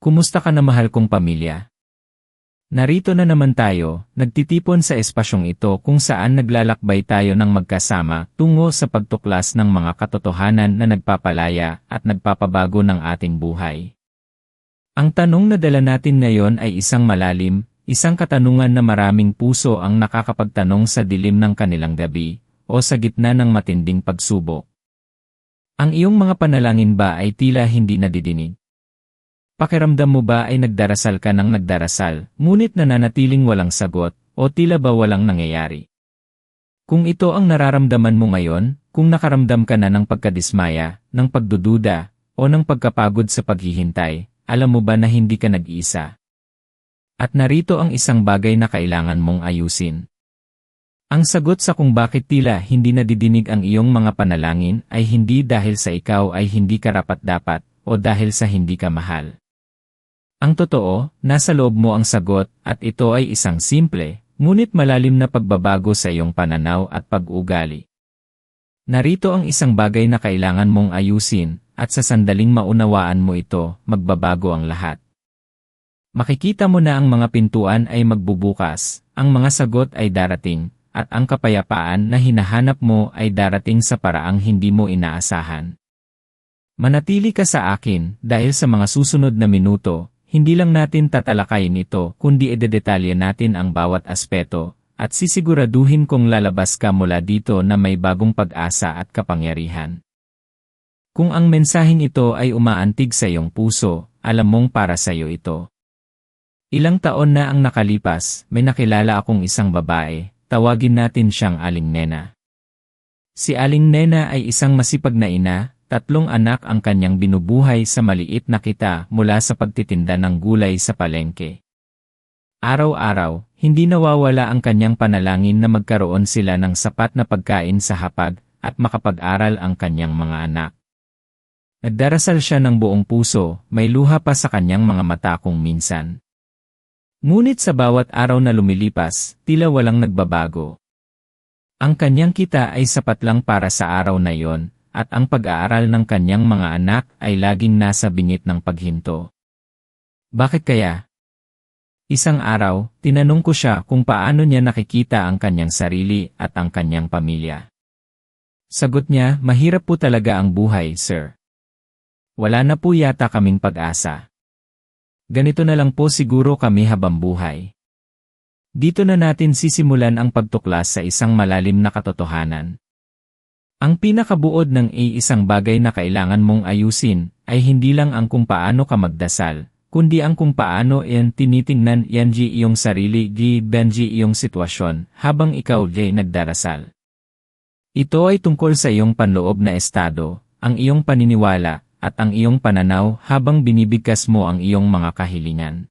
Kumusta ka na mahal kong pamilya? Narito na naman tayo, nagtitipon sa espasyong ito kung saan naglalakbay tayo ng magkasama tungo sa pagtuklas ng mga katotohanan na nagpapalaya at nagpapabago ng ating buhay. Ang tanong na dala natin ngayon ay isang malalim, isang katanungan na maraming puso ang nakakapagtanong sa dilim ng kanilang gabi o sa gitna ng matinding pagsubok. Ang iyong mga panalangin ba ay tila hindi nadidinig? Pakiramdam mo ba ay nagdarasal ka ng nagdarasal, ngunit nananatiling walang sagot, o tila ba walang nangyayari? Kung ito ang nararamdaman mo ngayon, kung nakaramdam ka na ng pagkadismaya, ng pagdududa, o ng pagkapagod sa paghihintay, alam mo ba na hindi ka nag-iisa? At narito ang isang bagay na kailangan mong ayusin. Ang sagot sa kung bakit tila hindi nadidinig ang iyong mga panalangin ay hindi dahil sa ikaw ay hindi karapat-dapat, o dahil sa hindi ka mahal. Ang totoo, nasa loob mo ang sagot at ito ay isang simple, ngunit malalim na pagbabago sa iyong pananaw at pag-uugali. Narito ang isang bagay na kailangan mong ayusin at sa sandaling maunawaan mo ito, magbabago ang lahat. Makikita mo na ang mga pintuan ay magbubukas, ang mga sagot ay darating, at ang kapayapaan na hinahanap mo ay darating sa paraang hindi mo inaasahan. Manatili ka sa akin dahil sa mga susunod na minuto, hindi lang natin tatalakayin ito kundi idedetalye natin ang bawat aspeto at sisiguraduhin kung lalabas ka mula dito na may bagong pag-asa at kapangyarihan. Kung ang mensaheng ito ay umaantig sa iyong puso, alam mong para sa iyo ito. Ilang taon na ang nakalipas, may nakilala akong isang babae, tawagin natin siyang Aling Nena. Si Aling Nena ay isang masipag na ina. 3 anak ang kanyang binubuhay sa maliit na kita mula sa pagtitinda ng gulay sa palengke. Araw-araw, hindi nawawala ang kanyang panalangin na magkaroon sila ng sapat na pagkain sa hapag at makapag-aral ang kanyang mga anak. Nagdarasal siya ng buong puso, may luha pa sa kanyang mga mata kung minsan. Ngunit sa bawat araw na lumilipas, tila walang nagbabago. Ang kanyang kita ay sapat lang para sa araw na iyon, at ang pag-aaral ng kanyang mga anak ay laging nasa bingit ng paghinto. Bakit kaya? Isang araw, tinanong ko siya kung paano niya nakikita ang kanyang sarili at ang kanyang pamilya. Sagot niya, mahirap po talaga ang buhay, sir. Wala na po yata kaming pag-asa. Ganito na lang po siguro kami habang buhay. Dito na natin sisimulan ang pagtuklas sa isang malalim na katotohanan. Ang pinakabuod ng isang bagay na kailangan mong ayusin ay hindi lang ang kung paano ka magdasal, kundi ang kung paano tinitingnan iyong sarili iyong sitwasyon habang ikaw nagdarasal. Ito ay tungkol sa iyong panloob na estado, ang iyong paniniwala, at ang iyong pananaw habang binibigkas mo ang iyong mga kahilingan.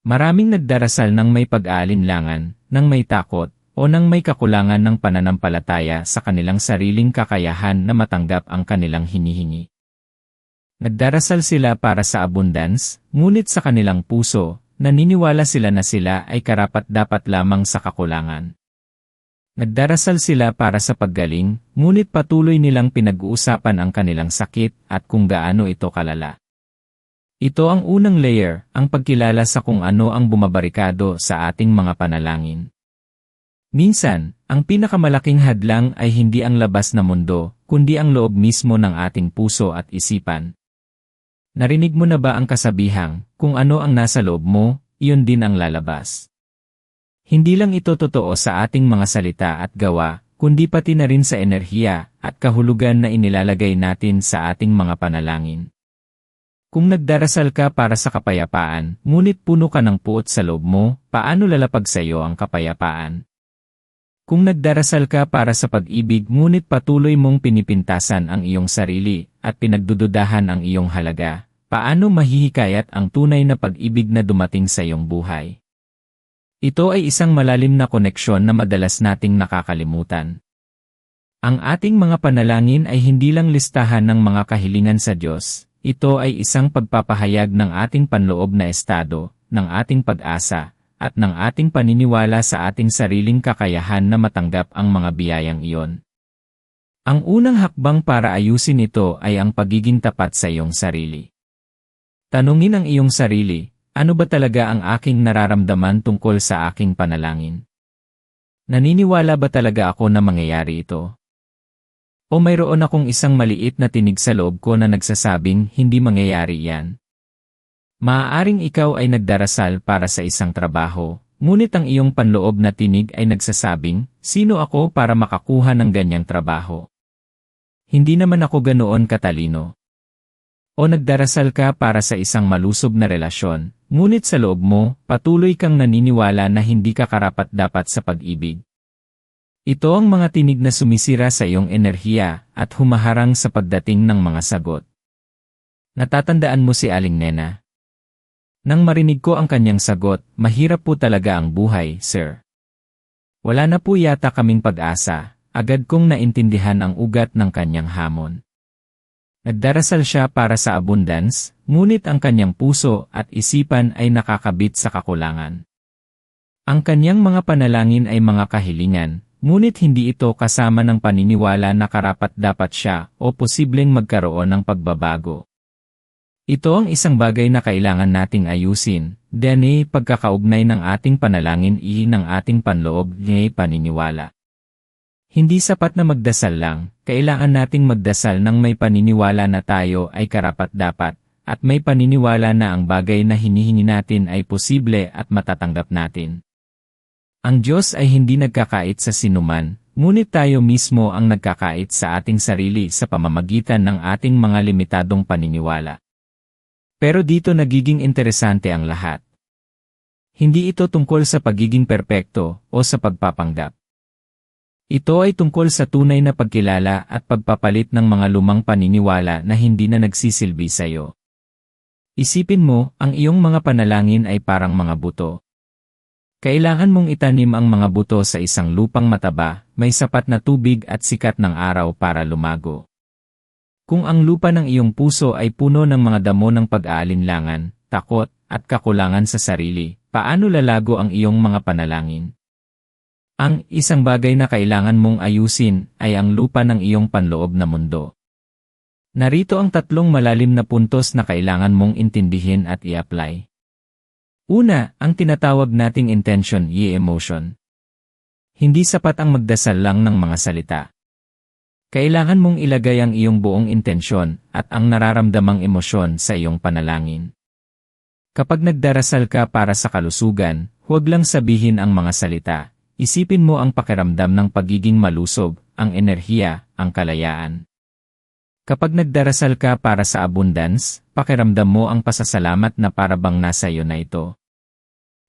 Maraming nagdarasal ng may pag-aalinlangan, ng may takot, o nang may kakulangan ng pananampalataya sa kanilang sariling kakayahan na matanggap ang kanilang hinihingi. Nagdarasal sila para sa abundance, ngunit sa kanilang puso, naniniwala sila na sila ay karapat-dapat lamang sa kakulangan. Nagdarasal sila para sa paggaling, ngunit patuloy nilang pinag-uusapan ang kanilang sakit at kung gaano ito kalala. Ito ang unang layer, ang pagkilala sa kung ano ang bumabarikado sa ating mga panalangin. Minsan, ang pinakamalaking hadlang ay hindi ang labas na mundo, kundi ang loob mismo ng ating puso at isipan. Narinig mo na ba ang kasabihang, kung ano ang nasa loob mo, iyon din ang lalabas? Hindi lang ito totoo sa ating mga salita at gawa, kundi pati na rin sa enerhiya at kahulugan na inilalagay natin sa ating mga panalangin. Kung nagdarasal ka para sa kapayapaan, ngunit puno ka ng puot sa loob mo, paano lalapag sa iyo ang kapayapaan? Kung nagdarasal ka para sa pag-ibig ngunit patuloy mong pinipintasan ang iyong sarili at pinagdududahan ang iyong halaga, paano mahihikayat ang tunay na pag-ibig na dumating sa iyong buhay? Ito ay isang malalim na koneksyon na madalas nating nakakalimutan. Ang ating mga panalangin ay hindi lang listahan ng mga kahilingan sa Diyos, ito ay isang pagpapahayag ng ating panloob na estado, ng ating pag-asa, at ng ating paniniwala sa ating sariling kakayahan na matanggap ang mga biyayang iyon. Ang unang hakbang para ayusin ito ay ang pagiging tapat sa iyong sarili. Tanungin ang iyong sarili, ano ba talaga ang aking nararamdaman tungkol sa aking panalangin? Naniniwala ba talaga ako na mangyayari ito? O mayroon akong isang maliit na tinig sa loob ko na nagsasabing hindi mangyayari yan? Maaaring ikaw ay nagdarasal para sa isang trabaho, ngunit ang iyong panloob na tinig ay nagsasabing, sino ako para makakuha ng ganyang trabaho? Hindi naman ako ganoon katalino. O nagdarasal ka para sa isang malusob na relasyon, ngunit sa loob mo, patuloy kang naniniwala na hindi ka karapat-dapat sa pag-ibig. Ito ang mga tinig na sumisira sa iyong enerhiya at humaharang sa pagdating ng mga sagot. Natatandaan mo si Aling Nena? Nang marinig ko ang kanyang sagot, mahirap po talaga ang buhay, sir. Wala na po yata kaming pag-asa, agad kong naintindihan ang ugat ng kanyang hamon. Nagdarasal siya para sa abundance, ngunit ang kanyang puso at isipan ay nakakabit sa kakulangan. Ang kanyang mga panalangin ay mga kahilingan, ngunit hindi ito kasama ng paniniwala na karapat-dapat siya o posibleng magkaroon ng pagbabago. Ito ang isang bagay na kailangan nating ayusin, dahil pagkakaugnay ng ating panalangin ng ating panloob ng paniniwala. Hindi sapat na magdasal lang, kailangan nating magdasal ng may paniniwala na tayo ay karapat-dapat, at may paniniwala na ang bagay na hinihingi natin ay posible at matatanggap natin. Ang Diyos ay hindi nagkakait sa sinuman, ngunit tayo mismo ang nagkakait sa ating sarili sa pamamagitan ng ating mga limitadong paniniwala. Pero dito nagiging interesante ang lahat. Hindi ito tungkol sa pagiging perpekto o sa pagpapanggap. Ito ay tungkol sa tunay na pagkilala at pagpapalit ng mga lumang paniniwala na hindi na nagsisilbi sa iyo. Isipin mo, ang iyong mga panalangin ay parang mga buto. Kailangan mong itanim ang mga buto sa isang lupang mataba, may sapat na tubig at sikat ng araw para lumago. Kung ang lupa ng iyong puso ay puno ng mga damo ng pag-aalinlangan, takot, at kakulangan sa sarili, paano lalago ang iyong mga panalangin? Ang isang bagay na kailangan mong ayusin ay ang lupa ng iyong panloob na mundo. Narito ang 3 malalim na puntos na kailangan mong intindihin at i-apply. Una, ang tinatawag nating intention emotion. Hindi sapat ang magdasal lang ng mga salita. Kailangan mong ilagay ang iyong buong intensyon at ang nararamdamang emosyon sa iyong panalangin. Kapag nagdarasal ka para sa kalusugan, huwag lang sabihin ang mga salita. Isipin mo ang pakiramdam ng pagiging malusob, ang enerhiya, ang kalayaan. Kapag nagdarasal ka para sa abundance, pakiramdam mo ang pasasalamat na parabang nasa iyo na ito.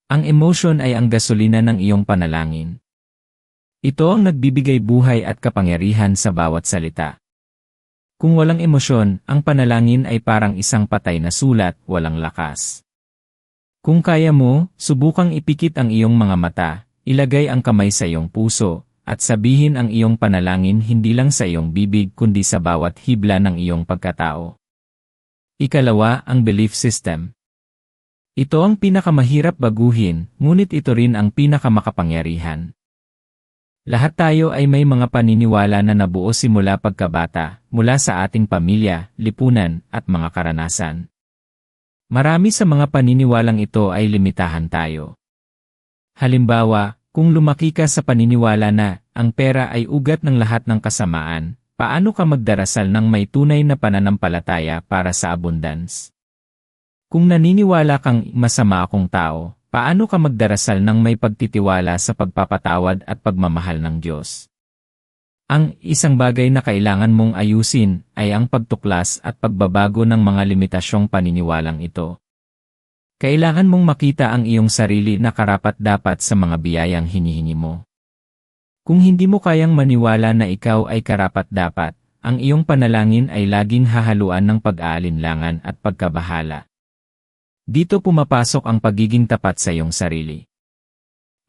Ang emotion ay ang gasolina ng iyong panalangin. Ito ang nagbibigay buhay at kapangyarihan sa bawat salita. Kung walang emosyon, ang panalangin ay parang isang patay na sulat, walang lakas. Kung kaya mo, subukang ipikit ang iyong mga mata, ilagay ang kamay sa iyong puso, at sabihin ang iyong panalangin hindi lang sa iyong bibig kundi sa bawat hibla ng iyong pagkatao. Ikalawa, ang belief system. Ito ang pinakamahirap baguhin, ngunit ito rin ang pinakamakapangyarihan. Lahat tayo ay may mga paniniwala na nabuo simula pagkabata, mula sa ating pamilya, lipunan, at mga karanasan. Marami sa mga paniniwalang ito ay limitahan tayo. Halimbawa, kung lumaki ka sa paniniwala na ang pera ay ugat ng lahat ng kasamaan, paano ka magdarasal ng may tunay na pananampalataya para sa abundance? Kung naniniwala kang masama akong tao, paano ka magdarasal ng may pagtitiwala sa pagpapatawad at pagmamahal ng Diyos? Ang isang bagay na kailangan mong ayusin ay ang pagtuklas at pagbabago ng mga limitasyong paniniwalang ito. Kailangan mong makita ang iyong sarili na karapat-dapat sa mga biyayang hinihingi mo. Kung hindi mo kayang maniwala na ikaw ay karapat-dapat, ang iyong panalangin ay laging hahaluan ng pag-aalinlangan at pagkabahala. Dito pumapasok ang pagiging tapat sa iyong sarili.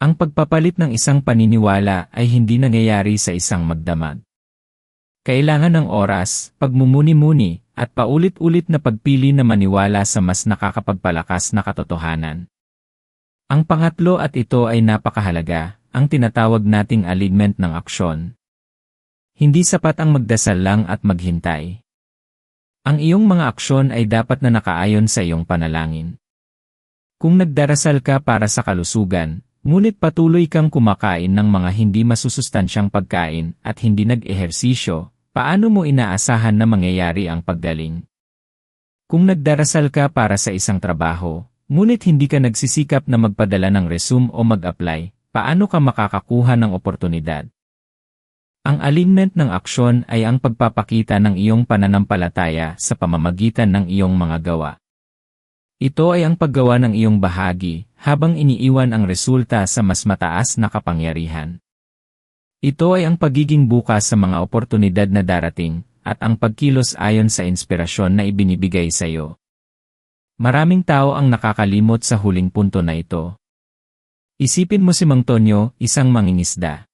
Ang pagpapalit ng isang paniniwala ay hindi nangyayari sa isang magdamag. Kailangan ng oras, pagmumuni-muni, at paulit-ulit na pagpili na maniwala sa mas nakakapagpalakas na katotohanan. Ang pangatlo at ito ay napakahalaga, ang tinatawag nating alignment ng aksyon. Hindi sapat ang magdasal lang at maghintay. Ang iyong mga aksyon ay dapat na nakaayon sa iyong panalangin. Kung nagdarasal ka para sa kalusugan, ngunit patuloy kang kumakain ng mga hindi masusustansyang pagkain at hindi nag-ehersisyo, paano mo inaasahan na mangyayari ang paggaling? Kung nagdarasal ka para sa isang trabaho, ngunit hindi ka nagsisikap na magpadala ng resume o mag-apply, paano ka makakakuha ng oportunidad? Ang alignment ng aksyon ay ang pagpapakita ng iyong pananampalataya sa pamamagitan ng iyong mga gawa. Ito ay ang paggawa ng iyong bahagi habang iniiwan ang resulta sa mas mataas na kapangyarihan. Ito ay ang pagiging bukas sa mga oportunidad na darating at ang pagkilos ayon sa inspirasyon na ibinibigay sa iyo. Maraming tao ang nakakalimot sa huling punto na ito. Isipin mo si Mang Tonyo, isang mangingisda.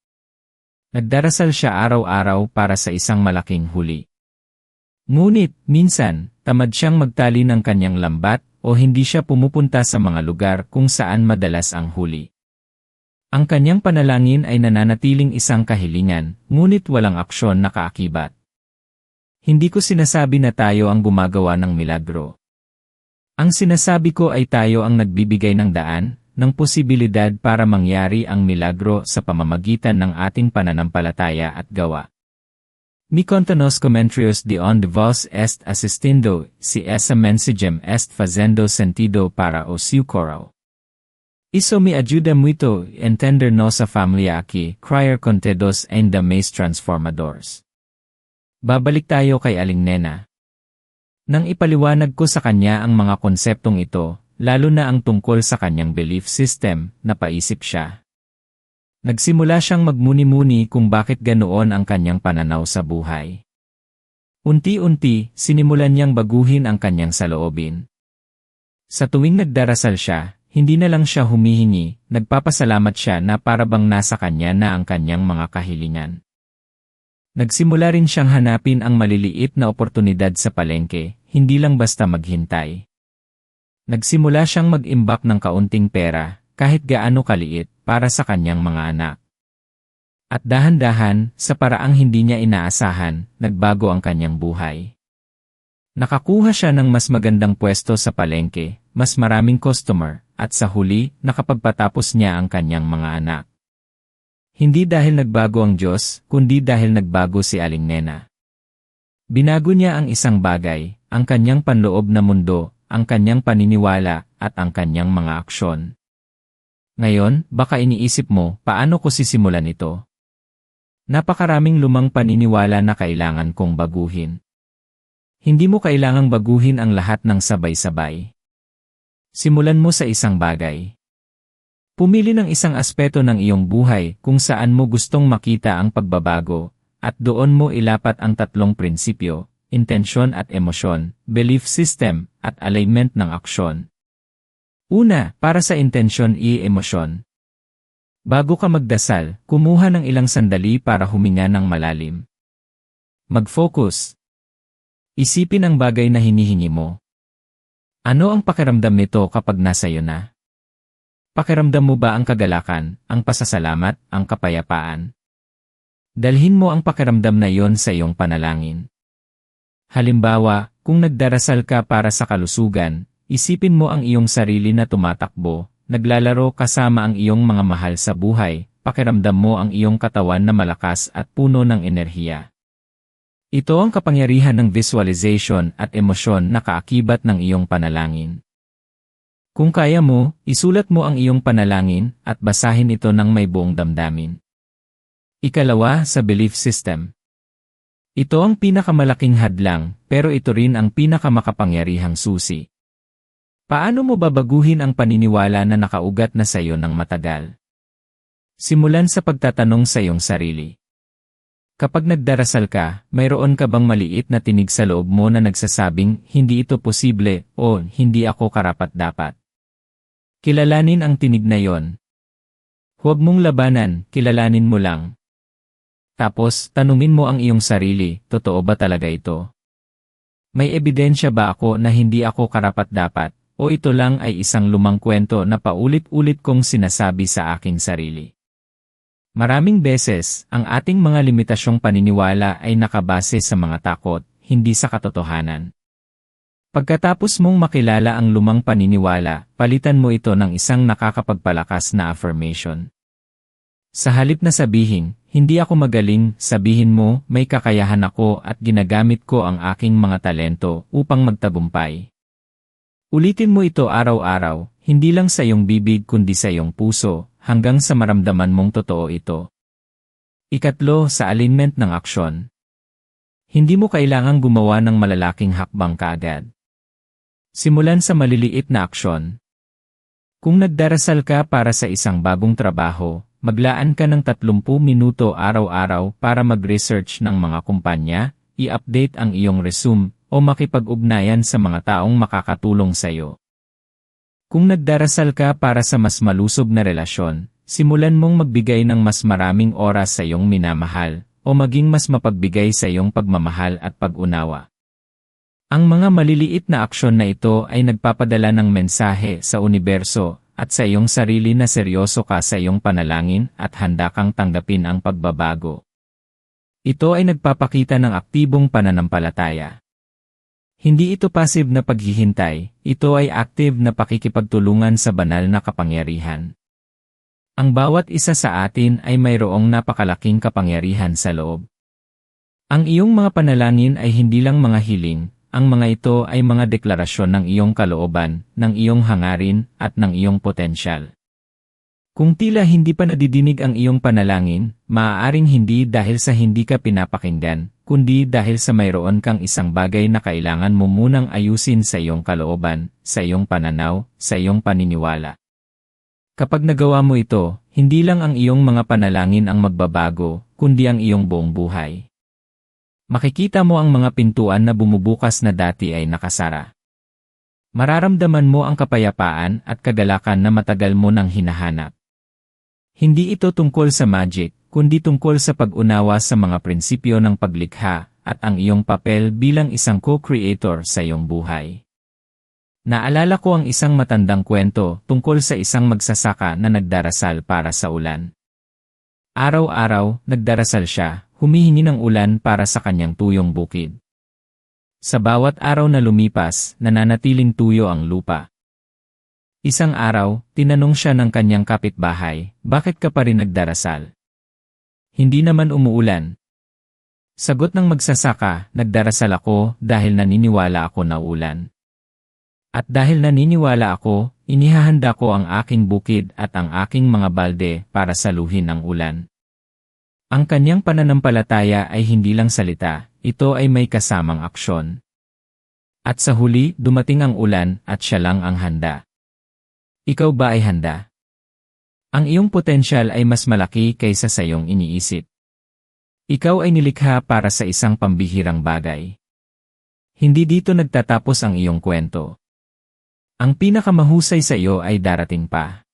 Nagdarasal siya araw-araw para sa isang malaking huli. Ngunit, minsan, tamad siyang magtali ng kanyang lambat o hindi siya pumupunta sa mga lugar kung saan madalas ang huli. Ang kanyang panalangin ay nananatiling isang kahilingan, ngunit walang aksyon na kaakibat. Hindi ko sinasabi na tayo ang gumagawa ng milagro. Ang sinasabi ko ay tayo ang nagbibigay ng daan, ng posibilidad para mangyari ang milagro sa pamamagitan ng ating pananampalataya at gawa. Mi contanos comentarios de onde vos est asistindo, si esa mensagem est fazendo sentido para o seu coral. Isso me ajuda muito entender nossa familia aqui, criar contedos ainda mais transformadores. Babalik tayo kay Aling Nena. Nang ipaliwanag ko sa kanya ang mga konseptong ito, lalo na ang tungkol sa kanyang belief system, napaisip siya. Nagsimula siyang magmuni-muni kung bakit ganoon ang kanyang pananaw sa buhay. Unti-unti, sinimulan niyang baguhin ang kanyang saloobin. Sa tuwing nagdarasal siya, hindi na lang siya humihingi, nagpapasalamat siya na parabang nasa kanya na ang kanyang mga kahilingan. Nagsimula rin siyang hanapin ang maliliit na oportunidad sa palengke, hindi lang basta maghintay. Nagsimula siyang mag-imbak ng kaunting pera, kahit gaano kaliit, para sa kanyang mga anak. At dahan-dahan, sa paraang hindi niya inaasahan, nagbago ang kanyang buhay. Nakakuha siya ng mas magandang pwesto sa palengke, mas maraming customer, at sa huli, nakapagpatapos niya ang kanyang mga anak. Hindi dahil nagbago ang Diyos, kundi dahil nagbago si Aling Nena. Binago niya ang isang bagay, ang kanyang panloob na mundo, ang kanyang paniniwala, at ang kanyang mga aksyon. Ngayon, baka iniisip mo, paano ko sisimulan ito? Napakaraming lumang paniniwala na kailangan kong baguhin. Hindi mo kailangang baguhin ang lahat ng sabay-sabay. Simulan mo sa isang bagay. Pumili ng isang aspeto ng iyong buhay kung saan mo gustong makita ang pagbabago, at doon mo ilapat ang tatlong prinsipyo, intensyon at emosyon, belief system, at alignment ng aksyon. Una, para sa intensyon emosyon. Bago ka magdasal, kumuha ng ilang sandali para huminga ng malalim. Mag-focus. Isipin ang bagay na hinihingi mo. Ano ang pakiramdam nito kapag nasa iyo na? Pakiramdam mo ba ang kagalakan, ang pasasalamat, ang kapayapaan? Dalhin mo ang pakiramdam na iyon sa iyong panalangin. Halimbawa, kung nagdarasal ka para sa kalusugan, isipin mo ang iyong sarili na tumatakbo, naglalaro kasama ang iyong mga mahal sa buhay, pakiramdam mo ang iyong katawan na malakas at puno ng enerhiya. Ito ang kapangyarihan ng visualization at emosyon na kaakibat ng iyong panalangin. Kung kaya mo, isulat mo ang iyong panalangin at basahin ito ng may buong damdamin. Ikalawa, sa belief system. Ito ang pinakamalaking hadlang, pero ito rin ang pinakamakapangyarihang susi. Paano mo babaguhin ang paniniwala na nakaugat na sa iyo ng matagal? Simulan sa pagtatanong sa iyong sarili. Kapag nagdarasal ka, mayroon ka bang maliit na tinig sa loob mo na nagsasabing, hindi ito posible, o hindi ako karapat-dapat? Kilalanin ang tinig na yon. Huwag mong labanan, kilalanin mo lang. Tapos, tanungin mo ang iyong sarili, totoo ba talaga ito? May ebidensya ba ako na hindi ako karapat-dapat? O ito lang ay isang lumang kwento na paulit-ulit kong sinasabi sa aking sarili. Maraming beses, ang ating mga limitasyong paniniwala ay nakabase sa mga takot, hindi sa katotohanan. Pagkatapos mong makilala ang lumang paniniwala, palitan mo ito ng isang nakakapagpalakas na affirmation. Sa halip na sabihin, hindi ako magaling, sabihin mo, may kakayahan ako at ginagamit ko ang aking mga talento upang magtagumpay. Ulitin mo ito araw-araw, hindi lang sa iyong bibig kundi sa iyong puso, hanggang sa maramdaman mong totoo ito. Ikatlo, sa alignment ng aksyon. Hindi mo kailangang gumawa ng malalaking hakbang kaagad. Simulan sa maliliit na aksyon. Kung nagdarasal ka para sa isang bagong trabaho, maglaan ka ng 30 minuto araw-araw para mag-research ng mga kumpanya, i-update ang iyong resume, o makipag-ugnayan sa mga taong makakatulong sa iyo. Kung nagdarasal ka para sa mas malusog na relasyon, simulan mong magbigay ng mas maraming oras sa iyong minamahal, o maging mas mapagbigay sa iyong pagmamahal at pag-unawa. Ang mga maliliit na aksyon na ito ay nagpapadala ng mensahe sa universo at sa iyong sarili na seryoso ka sa iyong panalangin at handa kang tanggapin ang pagbabago. Ito ay nagpapakita ng aktibong pananampalataya. Hindi ito passive na paghihintay, ito ay active na pakikipagtulungan sa banal na kapangyarihan. Ang bawat isa sa atin ay mayroong napakalaking kapangyarihan sa loob. Ang iyong mga panalangin ay hindi lang mga hiling, ang mga ito ay mga deklarasyon ng iyong kalooban, ng iyong hangarin, at ng iyong potensyal. Kung tila hindi pa nadidinig ang iyong panalangin, maaaring hindi dahil sa hindi ka pinapakinggan, kundi dahil sa mayroon kang isang bagay na kailangan mo munang ayusin sa iyong kalooban, sa iyong pananaw, sa iyong paniniwala. Kapag nagawa mo ito, hindi lang ang iyong mga panalangin ang magbabago, kundi ang iyong buong buhay. Makikita mo ang mga pintuan na bumubukas na dati ay nakasara. Mararamdaman mo ang kapayapaan at kagalakan na matagal mo nang hinahanap. Hindi ito tungkol sa magic, kundi tungkol sa pag-unawa sa mga prinsipyo ng paglikha at ang iyong papel bilang isang co-creator sa iyong buhay. Naalala ko ang isang matandang kwento tungkol sa isang magsasaka na nagdarasal para sa ulan. Araw-araw, nagdarasal siya, humihingi ng ulan para sa kanyang tuyong bukid. Sa bawat araw na lumipas, nananatiling tuyo ang lupa. Isang araw, tinanong siya ng kanyang kapitbahay, bakit ka pa rin nagdarasal? Hindi naman umuulan. Sagot ng magsasaka, nagdarasal ako dahil naniniwala ako na ulan. At dahil naniniwala ako, inihahanda ko ang aking bukid at ang aking mga balde para saluhin ang ulan. Ang kanyang pananampalataya ay hindi lang salita, ito ay may kasamang aksyon. At sa huli, dumating ang ulan at siya lang ang handa. Ikaw ba ay handa? Ang iyong potensyal ay mas malaki kaysa sa iyong iniisip. Ikaw ay nilikha para sa isang pambihirang bagay. Hindi dito nagtatapos ang iyong kwento. Ang pinakamahusay sa iyo ay darating pa.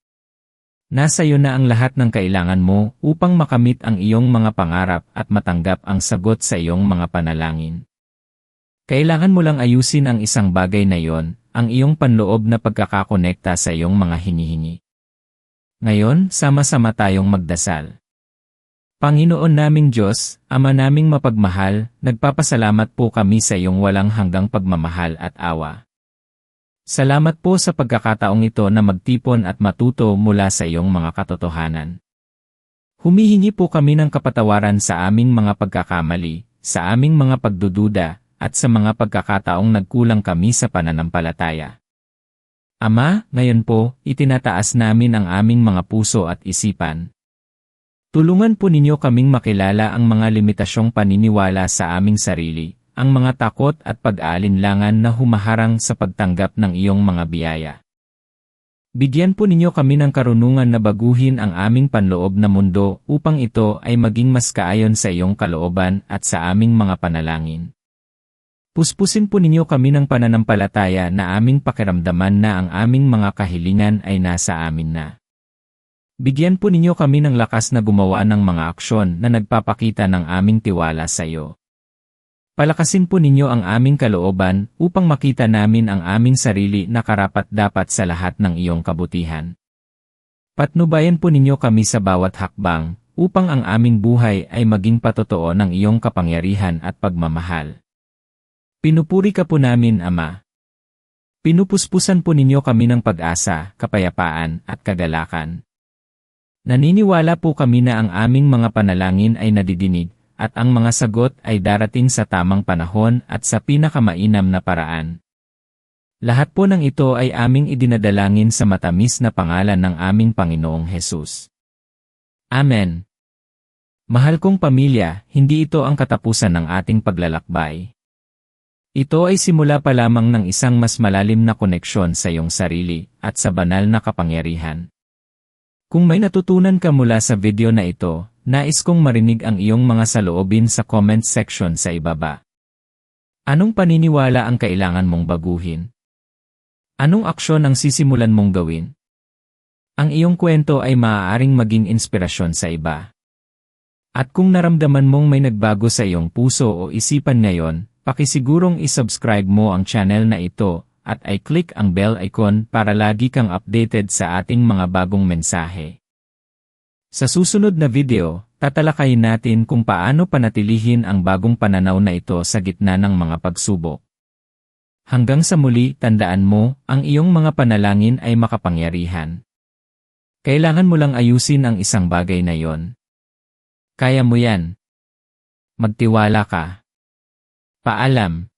Nasa iyo na ang lahat ng kailangan mo upang makamit ang iyong mga pangarap at matanggap ang sagot sa iyong mga panalangin. Kailangan mo lang ayusin ang isang bagay na iyon, ang iyong panloob na pagkakakonekta sa iyong mga hinihingi. Ngayon, sama-sama tayong magdasal. Panginoon naming Diyos, Ama naming mapagmahal, nagpapasalamat po kami sa iyong walang hanggang pagmamahal at awa. Salamat po sa pagkakataong ito na magtipon at matuto mula sa iyong mga katotohanan. Humihingi po kami ng kapatawaran sa aming mga pagkakamali, sa aming mga pagdududa, at sa mga pagkakataong nagkulang kami sa pananampalataya. Ama, ngayon po, itinataas namin ang aming mga puso at isipan. Tulungan po ninyo kaming makilala ang mga limitasyong paniniwala sa aming sarili, ang mga takot at pag-aalinlangan na humaharang sa pagtanggap ng iyong mga biyaya. Bigyan po ninyo kami ng karunungan na baguhin ang aming panloob na mundo upang ito ay maging mas kaayon sa iyong kalooban at sa aming mga panalangin. Puspusin po ninyo kami ng pananampalataya na aming pakiramdaman na ang aming mga kahilingan ay nasa amin na. Bigyan po ninyo kami ng lakas na gumawa ng mga aksyon na nagpapakita ng aming tiwala sa iyo. Palakasin po ninyo ang aming kalooban upang makita namin ang aming sarili na karapat-dapat sa lahat ng iyong kabutihan. Patnubayan po ninyo kami sa bawat hakbang upang ang aming buhay ay maging patotoo ng iyong kapangyarihan at pagmamahal. Pinupuri ka po namin, Ama. Pinupuspusan po ninyo kami ng pag-asa, kapayapaan, at kagalakan. Naniniwala po kami na ang aming mga panalangin ay nadidinig, at ang mga sagot ay darating sa tamang panahon at sa pinakamainam na paraan. Lahat po ng ito ay aming idinadalangin sa matamis na pangalan ng aming Panginoong Hesus. Amen. Mahal kong pamilya, hindi ito ang katapusan ng ating paglalakbay. Ito ay simula pa lamang ng isang mas malalim na koneksyon sa iyong sarili at sa banal na kapangyarihan. Kung may natutunan ka mula sa video na ito, nais kong marinig ang iyong mga saloobin sa comment section sa ibaba. Anong paniniwala ang kailangan mong baguhin? Anong aksyon ang sisimulan mong gawin? Ang iyong kwento ay maaaring maging inspirasyon sa iba. At kung naramdaman mong may nagbago sa iyong puso o isipan ngayon, pakisigurong isubscribe mo ang channel na ito at i-click ang bell icon para lagi kang updated sa ating mga bagong mensahe. Sa susunod na video, tatalakayin natin kung paano panatilihin ang bagong pananaw na ito sa gitna ng mga pagsubok. Hanggang sa muli, tandaan mo, ang iyong mga panalangin ay makapangyarihan. Kailangan mo lang ayusin ang isang bagay na yon. Kaya mo yan. Magtiwala ka. Paalam.